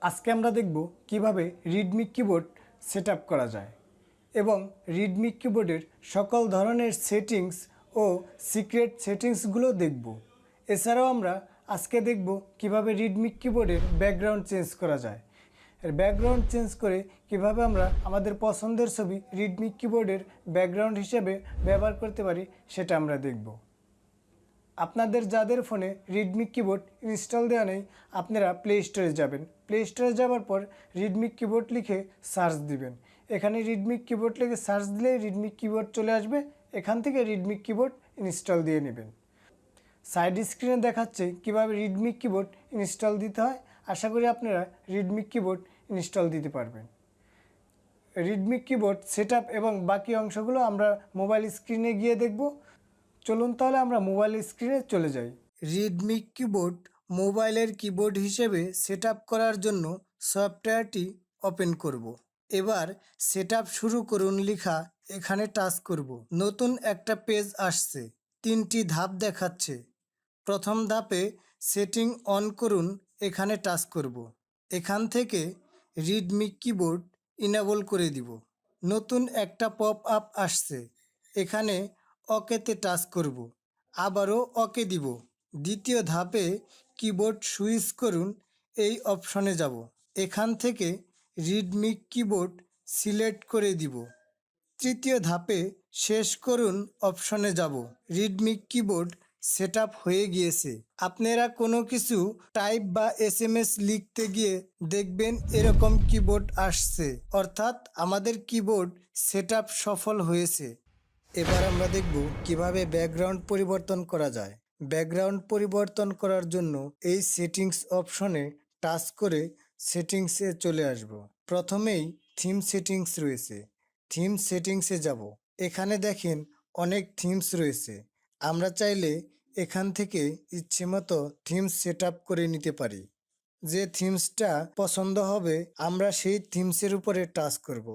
আজকে আমরা দেখব কিভাবে রিডমিক কিবোর্ড সেটআপ করা যায় এবং রিডমিক কিবোর্ডের সকল ধরনের সেটিংস ও সিক্রেট সেটিংসগুলো দেখব। এছাড়াও আমরা আজকে দেখব কিভাবে রিডমিক কিবোর্ডের ব্যাকগ্রাউন্ড চেঞ্জ করা যায়। এর ব্যাকগ্রাউন্ড চেঞ্জ করে কিভাবে আমরা আমাদের পছন্দের ছবি রিডমিক কিবোর্ডের ব্যাকগ্রাউন্ড হিসেবে ব্যবহার করতে পারি সেটা আমরা দেখব। আপনাদের যাদের ফোনে রিডমিক কিবোর্ড ইনস্টল দেওয়া নেই, আপনারা প্লে স্টোরে যাবেন। প্লে স্টোরে যাওয়ার পর রিডমিক কিবোর্ড লিখে সার্চ দিবেন। এখানে রিডমিক কিবোর্ড লিখে সার্চ দিলেই রিডমিক কিবোর্ড চলে আসবে। এখান থেকে রিডমিক কিবোর্ড ইনস্টল দিয়ে নেবেন। সাইড স্ক্রিনে দেখাচ্ছে কিভাবে রিডমিক কিবোর্ড ইনস্টল দিতে হয়। আশা করি আপনারা রিডমিক কিবোর্ড ইনস্টল দিতে পারবেন। রিডমিক কিবোর্ড সেটআপ এবং বাকি অংশগুলো আমরা মোবাইল স্ক্রিনে গিয়ে দেখব। চলুন তাহলে আমরা মোবাইল স্ক্রিনে চলে যাই। রিডমিক কিবোর্ড মোবাইলের কিবোর্ড হিসেবে সেটআপ করার জন্য সফটওয়্যারটি ওপেন করব। এবার সেটআপ শুরু করুন লেখা এখানে টাচ করব। নতুন একটা পেজ আসছে, 3টি ধাপ দেখাচ্ছে। প্রথম ধাপে সেটিং অন করুন, এখানে টাচ করব। এখান থেকে রিডমিক কিবোর্ড ইনেবল করে দিব। নতুন একটা পপ আপ আসছে, এখানে ওকেতে টাচ করব। আবারও ওকে দিব। দ্বিতীয় ধাপে কিবোর্ড সুইচ করুন, এই অপশনে যাব। এখান থেকে রিডমিক কিবোর্ড সিলেক্ট করে দিব। তৃতীয় ধাপে শেষ করুন অপশনে যাব। রিডমিক কিবোর্ড সেটআপ হয়ে গিয়েছে। আপনারা কোনো কিছু টাইপ বা SMS লিখতে গিয়ে দেখবেন এরকম কিবোর্ড আসছে, অর্থাৎ আমাদের কিবোর্ড সেটআপ সফল হয়েছে। এবার আমরা দেখব কিভাবে ব্যাকগ্রাউন্ড পরিবর্তন করা যায়। ব্যাকগ্রাউন্ড পরিবর্তন করার জন্য এই সেটিংস অপশনে টাচ করে সেটিংসে চলে আসব। প্রথমেই থিম সেটিংস রয়েছে, থিম সেটিংসে যাব। এখানে দেখেন অনেক থিমস রয়েছে। আমরা চাইলে এখান থেকে ইচ্ছেমতো থিমস সেটআপ করে নিতে পারি। যে থিমসটা পছন্দ হবে আমরা সেই থিমসের উপরে টাচ করব।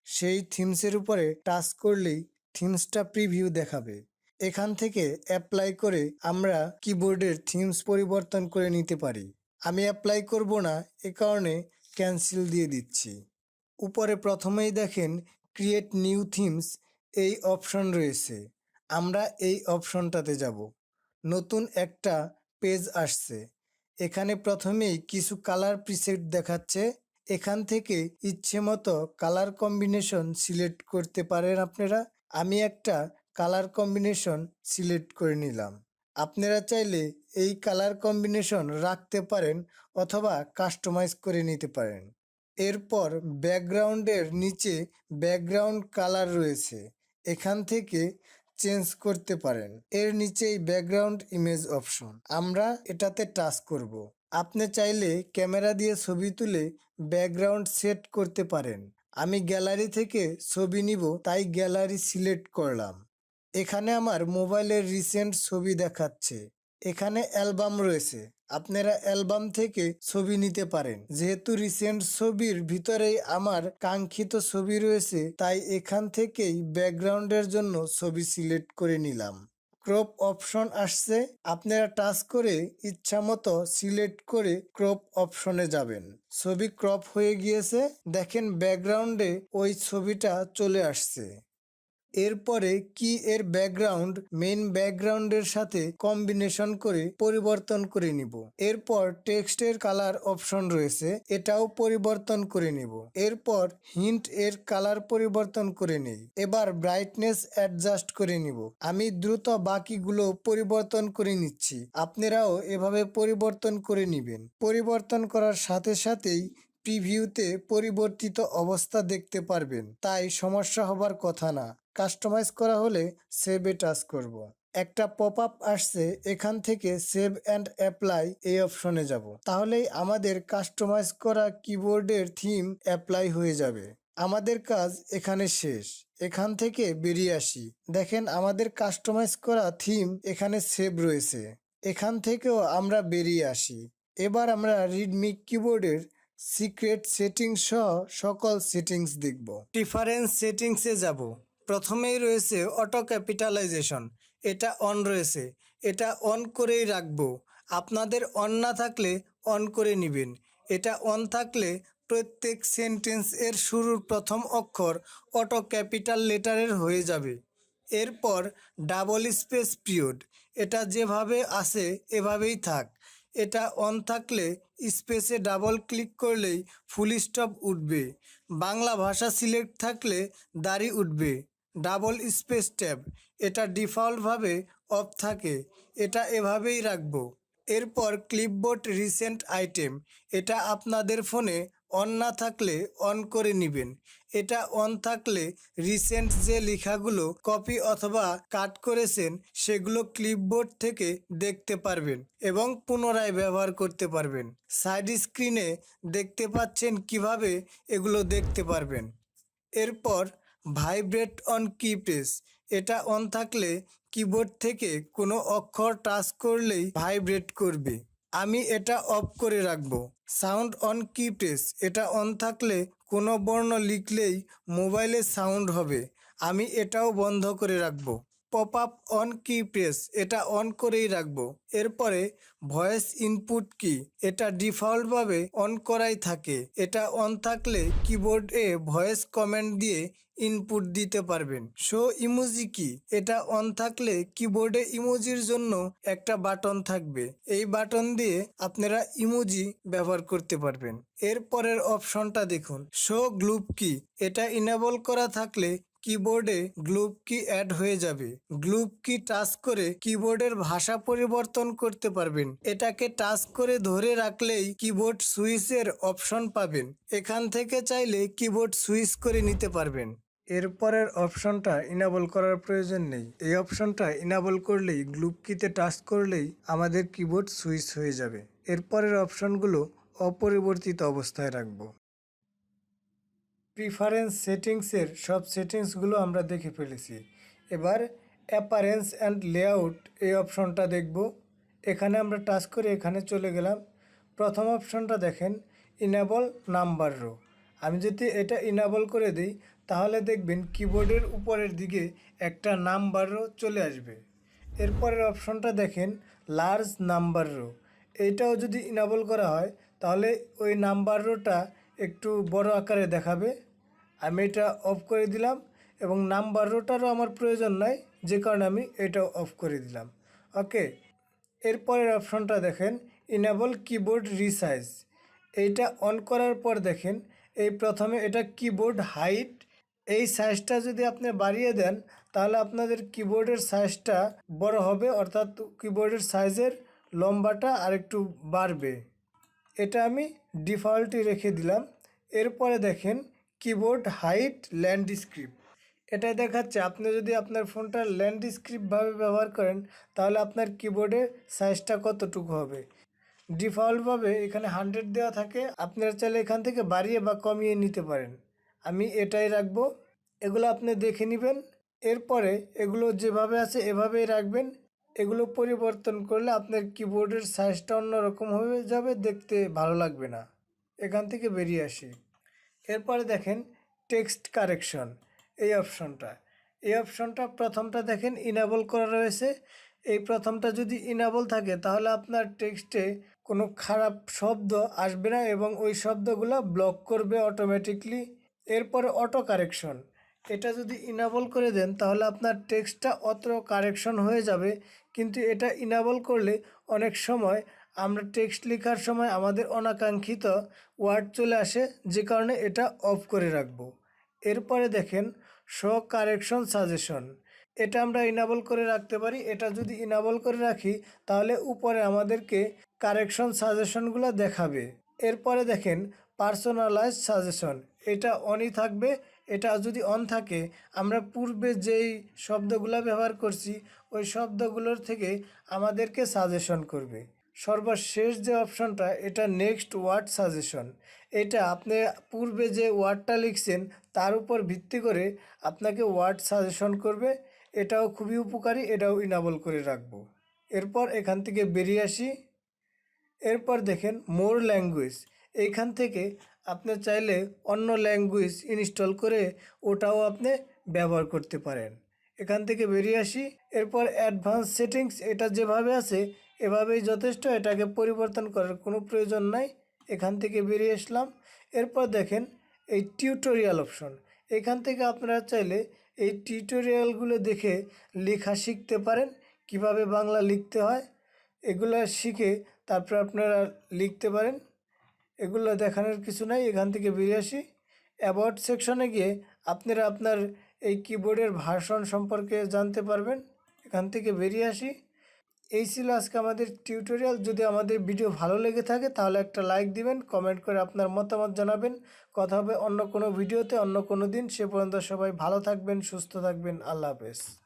সেই থিমসের উপরে টাচ করলেই থিমসটা প্রিভিউ দেখাবে। এখান থেকে অ্যাপ্লাই করে আমরা কিবোর্ডের থিমস পরিবর্তন করে নিতে পারি। আমি অ্যাপ্লাই করব না, এ কারণে ক্যান্সেল দিয়ে দিচ্ছি। উপরে প্রথমেই দেখেন ক্রিয়েট নিউ থিমস, এই অপশন রয়েছে। আমরা এই অপশনটাতে যাব। নতুন একটা পেজ আসছে। এখানে প্রথমেই কিছু কালার প্রিসেট দেখাচ্ছে। এখান থেকে ইচ্ছে মতো কালার কম্বিনেশন সিলেক্ট করতে পারেন আপনারা। আমি একটা কালার কম্বিনেশন সিলেক্ট করে নিলাম। আপনারা চাইলে এই কালার কম্বিনেশন রাখতে পারেন অথবা কাস্টমাইজ করে নিতে পারেন। এরপর ব্যাকগ্রাউন্ডের নিচে ব্যাকগ্রাউন্ড কালার রয়েছে, এখান থেকে চেঞ্জ করতে পারেন। এর নিচেই ব্যাকগ্রাউন্ড ইমেজ অপশন, আমরা এটাতে টাচ করব। আপনি চাইলে ক্যামেরা দিয়ে ছবি তুলে ব্যাকগ্রাউন্ড সেট করতে পারেন। আমি গ্যালারি থেকে ছবি নিব, তাই গ্যালারি সিলেক্ট করলাম। এখানে আমার মোবাইলের রিসেন্ট ছবি দেখাচ্ছে। এখানে অ্যালবাম রয়েছে, আপনারা অ্যালবাম থেকে ছবি নিতে পারেন। যেহেতু রিসেন্ট ছবির ভিতরেই আমার কাঙ্ক্ষিত ছবি রয়েছে, তাই এখান থেকেই ব্যাকগ্রাউন্ডের জন্য ছবি সিলেক্ট করে নিলাম। ক্রপ অপশন আসছে, আপনারা টাচ করে ইচ্ছামতো সিলেক্ট করে ক্রপ অপশনে যাবেন। ছবি ক্রপ হয়ে গিয়েছে, দেখেন ব্যাকগ্রাউন্ডে ওই ছবিটা চলে আসছে। এরপরে কি এর ব্যাকগ্রাউন্ড মেইন ব্যাকগ্রাউন্ডের সাথে কম্বিনেশন করে পরিবর্তন করে নিব। এরপর টেক্সটের কালার অপশন রয়েছে, এটাও পরিবর্তন করে নিব। এরপর হিন্ট এর কালার পরিবর্তন করে নেই। এবার ব্রাইটনেস অ্যাডজাস্ট করে নিব। আমি দ্রুত বাকিগুলো পরিবর্তন করে নিচ্ছি, আপনারাও এভাবে পরিবর্তন করে নিবেন। পরিবর্তন করার সাথে সাথেই প্রিভিউতে পরিবর্তিত অবস্থা দেখতে পারবেন, তাই সমস্যা হবার কথা না। কাস্টমাইজ করা হলে সেভে টাচ করব। একটা পপ আপ আসছে, এখান থেকে সেভ অ্যান্ড অ্যাপ্লাই এই অপশনে যাব। তাহলেই আমাদের কাস্টমাইজ করা কিবোর্ডের থিম অ্যাপ্লাই হয়ে যাবে। আমাদের কাজ এখানে শেষ। এখান থেকে বেরিয়ে আসি। দেখেন আমাদের কাস্টমাইজ করা থিম এখানে সেভ রয়েছে। এখান থেকেও আমরা বেরিয়ে আসি। এবার আমরা রিডমিক কিবোর্ডের সিক্রেট সেটিংস সহ সকল সেটিংস দেখব। ডিফারেন্স সেটিংসে যাব। প্রথমেই রয়েছে অটো ক্যাপিটালাইজেশন, এটা অন রয়েছে, এটা অন করেই রাখবো। আপনাদের অন না থাকলে অন করে নেবেন। এটা অন থাকলে প্রত্যেক সেন্টেন্স এর শুরুর প্রথম অক্ষর অটো ক্যাপিটাল লেটারের হয়ে যাবে। এরপর ডাবল স্পেস পিরিয়ড, এটা যেভাবে আসে এভাবেই থাক। এটা অন থাকলে স্পেসে ডাবল ক্লিক করলেই ফুল স্টপ উঠবে। বাংলা ভাষা সিলেক্ট থাকলে দাড়ি উঠবে। ডাবল স্পেস ট্যাব, এটা ডিফল্টভাবে অফ থাকে, এটা এভাবেই রাখবো। এরপর ক্লিপবোর্ড রিসেন্ট আইটেম, এটা আপনাদের ফোনে অন না থাকলে অন করে নেবেন। এটা অন থাকলে রিসেন্ট যে লেখাগুলো কপি অথবা কাট করেছেন সেগুলো ক্লিপবোর্ড থেকে দেখতে পারবেন এবং পুনরায় ব্যবহার করতে পারবেন। সাইড স্ক্রিনে দেখতে পাচ্ছেন কিভাবে এগুলো দেখতে পারবেন। এরপর ভাইব্রেট অন কিপ্রেস, এটা অন থাকলে কিবোর্ড থেকে কোনো অক্ষর টাচ করলেই ভাইব্রেট করবে। আমি এটা অফ করে রাখবো। সাউন্ড অন কিপ্রেস, এটা অন থাকলে কোনো বর্ণ লিখলেই মোবাইলে সাউন্ড হবে। আমি এটাও বন্ধ করে রাখবো। পপ আপ অন কি প্রেস, এটা অন করেই রাখবো। এরপরে ভয়েস ইনপুট কি, এটা ডিফল্টভাবে অন করাই থাকে। এটা অন থাকলে কিবোর্ডে ভয়েস কমান্ড দিয়ে ইনপুট দিতে পারবেন। শো ইমোজি কি, এটা অন থাকলে কিবোর্ডে ইমোজির জন্য একটা বাটন থাকবে। এই বাটন দিয়ে আপনারা ইমোজি ব্যবহার করতে পারবেন। এরপরের অপশনটা দেখুন, শো গ্লুপ কি, এটা ইনেবল করা থাকলে কিবোর্ডে গ্লুপ কি অ্যাড হয়ে যাবে। গ্লুপ কি টাচ করে কিবোর্ডের ভাষা পরিবর্তন করতে পারবেন। এটাকে টাচ করে ধরে রাখলেই কিবোর্ড সুইচের অপশন পাবেন। এখান থেকে চাইলে কিবোর্ড সুইচ করে নিতে পারবেন। এরপরের অপশনটা ইনেবল করার প্রয়োজন নেই। এই অপশনটা ইনেবল করলেই গ্লুপ কিতে টাচ করলেই আমাদের কিবোর্ড সুইচ হয়ে যাবে। এরপরের অপশনগুলো অপরিবর্তিত অবস্থায় রাখবো। প্রিফারেন্স সেটিংসের সব সেটিংসগুলো আমরা দেখে ফেলেছি। এবার অ্যাপারেন্স অ্যান্ড লেআউট এই অপশনটা দেখব। এখানে আমরা টাচ করে এখানে চলে গেলাম। প্রথম অপশনটা দেখেন, ইনেবল নাম্বার রো। আমি যদি এটা ইনেবল করে দিই তাহলে দেখবেন কিবোর্ডের উপরের দিকে একটা নাম্বার রো চলে আসবে। এরপরের অপশনটা দেখেন, লার্জ নাম্বার রো। এইটাও যদি ইনেবল করা হয় তাহলে ওই নাম্বার রোটা একটু বড় আকারে দেখাবে। আমি এটা অফ করে দিলাম এবং নাম্বার রোটারও আমার প্রয়োজন নাই, যে কারণে আমি এটাও অফ করে দিলাম। ওকে, এরপরের অপশনটা দেখেন, ইনেবল কিবোর্ড রিসাইজ। এইটা অন করার পর দেখেন এই প্রথমে এটা কিবোর্ড হাইট, এই সাইজটা যদি আপনি বাড়িয়ে দেন তাহলে আপনাদের কিবোর্ডের সাইজটা বড় হবে, অর্থাৎ কিবোর্ডের সাইজের লম্বাটা আরেকটু বাড়বে। এটা আমি ডিফল্টই রেখে দিলাম। এরপরে দেখেন কিবোর্ড হাইট ল্যান্ডস্কেপ, এটা দেখাচ্ছে আপনি যদি আপনার ফোনটা ল্যান্ডস্কেপভাবে ব্যবহার করেন তাহলে আপনার কিবোর্ডের সাইজটা কতটুকু হবে। ডিফল্টভাবে এখানে 100 দেওয়া থাকে, আপনারা চাইলে এখান থেকে বাড়িয়ে বা কমিয়ে নিতে পারেন। আমি এটাই রাখবো। এগুলো আপনি দেখে নেবেন। এরপরে এগুলো যেভাবে আছে এভাবেই রাখবেন। এগুলো পরিবর্তন করলে আপনার কিবোর্ডের সাইজটা অন্যরকম হয়ে যাবে, দেখতে ভালো লাগবে না। এখান থেকে বেরিয়ে আসি। এরপরে দেখেন টেক্সট কারেকশন এই অপশনটা প্রথমটা দেখেন ইনেবল করা রয়েছে। এই প্রথমটা যদি ইনেবল থাকে তাহলে আপনার টেক্সটে কোনো খারাপ শব্দ আসবে না এবং ওই শব্দগুলো ব্লক করবে অটোমেটিকলি। এরপরে অটো কারেকশন, এটা যদি ইনেবল করে দেন তাহলে আপনার টেক্সটটা অটো কারেকশন হয়ে যাবে। কিন্তু এটা ইনেবল করলে অনেক সময় আমরা টেক্সট লেখার সময় আমাদের অনাকাঙ্ক্ষিত ওয়ার্ড চলে আসে, যে কারণে এটা অফ করে রাখবো। এরপরে দেখেন শো কারেকশন সাজেশন, এটা আমরা ইনেবল করে রাখতে পারি। এটা যদি ইনেবল করে রাখি তাহলে উপরে আমাদেরকে কারেকশন সাজেশনগুলো দেখাবে। এরপরে দেখেন পার্সোনালাইজ সাজেশন, এটা অনই থাকবে। এটা যদি অন থাকে আমরা পূর্বে যেই শব্দগুলো ব্যবহার করছি ওই শব্দগুলোর থেকে আমাদেরকে সাজেশন করবে। সর্বশেষ যে অপশনটা এটা নেক্সট ওয়ার্ড সাজেশন, এটা আপনি পূর্বে যে ওয়ার্ডটা লিখছেন তার উপর ভিত্তি করে আপনাকে ওয়ার্ড সাজেশন করবে। এটাও খুবই উপকারী, এটাও ইনেবল করে রাখবো। এরপর এখান থেকে বেরিয়ে আসি। এরপর দেখেন মোর ল্যাঙ্গুয়েজ, এইখান থেকে আপনি চাইলে অন্য ল্যাঙ্গুয়েজ ইনস্টল করে ওটাও আপনি ব্যবহার করতে পারেন। এখান থেকে বেরিয়ে আসি। এরপর অ্যাডভান্স সেটিংস, এটা যেভাবে আছে এভাবেই যথেষ্ট, এটাকে পরিবর্তন করার কোনো প্রয়োজন নাই। এখান থেকে বেরিয়ে আসলাম। এরপর দেখেন এই টিউটোরিয়াল অপশন, এখান থেকে আপনারা চাইলে এই টিউটোরিয়ালগুলো দেখে লেখা শিখতে পারেন, কিভাবে বাংলা লিখতে হয় এগুলো শিখে তারপর আপনারা লিখতে পারেন। এগুলো দেখানোর কিছু নাই। এখান থেকে বেরিয়ে আসি। অ্যাবাউট সেকশনে গিয়ে আপনারা আপনার এই কিবোর্ডের ভার্সন সম্পর্কে জানতে পারবেন। এখান থেকে বেরিয়ে আসি। এই ছিল আজকে আমাদের টিউটোরিয়াল। যদি আমাদের ভিডিও ভালো লেগে থাকে তাহলে একটা লাইক দিবেন, কমেন্ট করে আপনার মতামত জানাবেন। কথা হবে অন্য কোনো ভিডিওতে অন্য কোনো দিন। সে পর্যন্ত সবাই ভালো থাকবেন, সুস্থ থাকবেন। আল্লাহ হাফেজ।